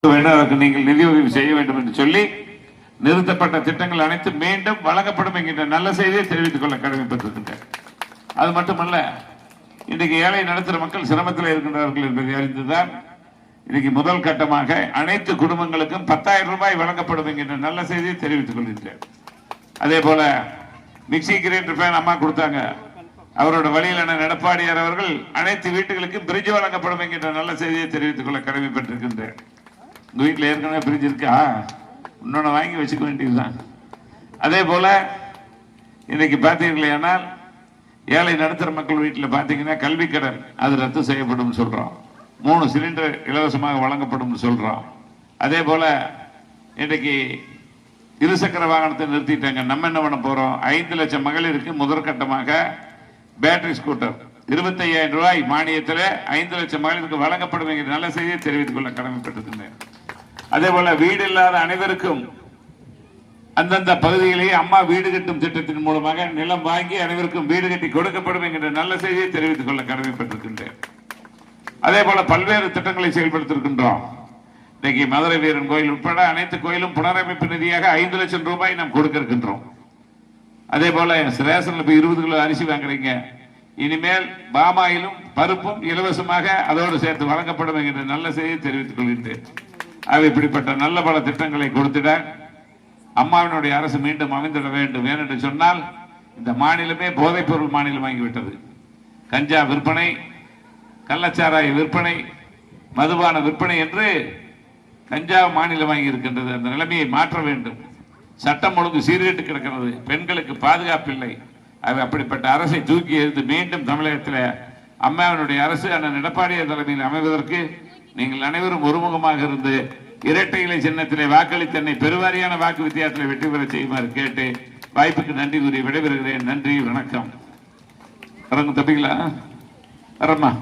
அதற்கு நீங்கள் நிதி உதவி செய்ய வேண்டும் என்று சொல்லி நிறுத்தப்பட்ட திட்டங்கள் அனைத்து மீண்டும் வழங்கப்படும் என்கின்ற நல்ல செய்தியை தெரிவித்துக் கொள்ள கடமைப்பட்டிருக்கின்றேன். அது மட்டுமல்ல, இன்றைக்கு ஏழை நடுத்தர மக்கள் சிரமத்தில் இருக்கின்றார்கள் என்பதை அறிந்துதான் இன்னைக்கு முதல் கட்டமாக அனைத்து குடும்பங்களுக்கும் 10,000 ரூபாய் வழங்கப்படும் என்கின்ற நல்ல செய்தியை தெரிவித்துக் கொள்கின்றேன். அதே போல மிக்சி கிரைண்டர் ஃபேன் அம்மா கொடுத்தாங்க. அவரோட வழியிலான எடப்பாடியார் அவர்கள் அனைத்து வீட்டுகளுக்கும் பிரிட்ஜ் வழங்கப்படும் என்கின்ற நல்ல செய்தியை தெரிவித்துக் கொள்ள கடமைப்பட்டிருக்கின்றேன். உங்க வீட்டில் ஏற்கனவே பிரிட்ஜ் இருக்கா? இன்னொன்னு வாங்கி வச்சுக்க வேண்டியதுதான். அதே போல இன்னைக்கு பார்த்தீர்களேனால் ஏழை நடுத்தர மக்கள் வீட்டில் பார்த்தீங்கன்னா கல்வி கடன் அது ரத்து செய்யப்படும் சொல்றோம். 3 சிலிண்டர் இலவசமாக வழங்கப்படும் சொல்றோம். அதே போல இன்றைக்கு இருசக்கர வாகனத்தை நிறுத்திட்டாங்க. நம்ம என்ன பண்ண போறோம்? 5 லட்சம் மகளிருக்கு முதற்கட்டமாக பேட்டரி ஸ்கூட்டர் 25,000 ரூபாய் மானியத்தில் 5 லட்சம் மகளிருக்கு வழங்கப்படும் என்கிற நல்ல செய்தியை தெரிவித்துக் கொள்ள கடமைப்பட்டிருக்கின்றேன். அதே போல வீடு இல்லாத அனைவருக்கும் அந்தந்த பகுதியிலேயே அம்மா வீடு கட்டும் திட்டத்தின் மூலமாக நிலம் வாங்கி அனைவருக்கும் வீடு கட்டி கொடுக்கப்படும் என்கிற நல்ல செய்தியை தெரிவித்துக் கொள்ள கடமைப்பட்டிருக்கின்றேன். அதே போல பல்வேறு திட்டங்களை செயல்படுத்திருக்கின்றோம். இன்னைக்கு மதுரை வீரன் கோயில் உட்பட அனைத்து கோயிலும் புனரமைப்பு நிதியாக 5 லட்சம் ரூபாய் நாம் கொடுக்க இருக்கின்றோம். அதே போல ரேஷன்ல போய் 20 கிலோ அரிசி வாங்குறீங்க, இனிமேல் பாமாயிலும் பருப்பும் இலவசமாக அதோடு சேர்த்து வழங்கப்படும் என்கிற நல்ல செய்தியை தெரிவித்துக் கொள்கின்றேன். அவை இப்படிப்பட்ட நல்ல பல திட்டங்களை கொடுத்திட அம்மாவினுடைய அரசு மீண்டும் அமைந்திட வேண்டும். ஏனென்று சொன்னால் இந்த மாநிலமே போதைப் பொருள் மாநிலமாகிவிட்டது. கஞ்சா விற்பனை, கள்ளச்சாராய விற்பனை, மதுபான விற்பனை என்று கஞ்சா மாநிலமாகி இருக்கின்றது. அந்த நிலைமையை மாற்ற வேண்டும். சட்டம் ஒழுங்கு சீர்கேட்டு கிடக்கிறது. பெண்களுக்கு பாதுகாப்பில்லை. அப்படிப்பட்ட அரசை தூக்கி எறிந்து மீண்டும் தமிழகத்தில் அம்மாவினுடைய அரசு அண்ணன் எடப்பாடியார் தலைமையில் அமைவதற்கு நீங்கள் அனைவரும் ஒருமுகமாக இருந்து இரட்டை இலை சின்னத்திலே வாக்களித்து என்னை பெருவாரியான வாக்கு வித்தியாசத்தில் வெற்றி பெற செய்யுமாறு கேட்டு வாய்ப்புக்கு நன்றி கூறி விடைபெறுகிறேன். நன்றி, வணக்கம். தப்பிங்களா? வரம்மா.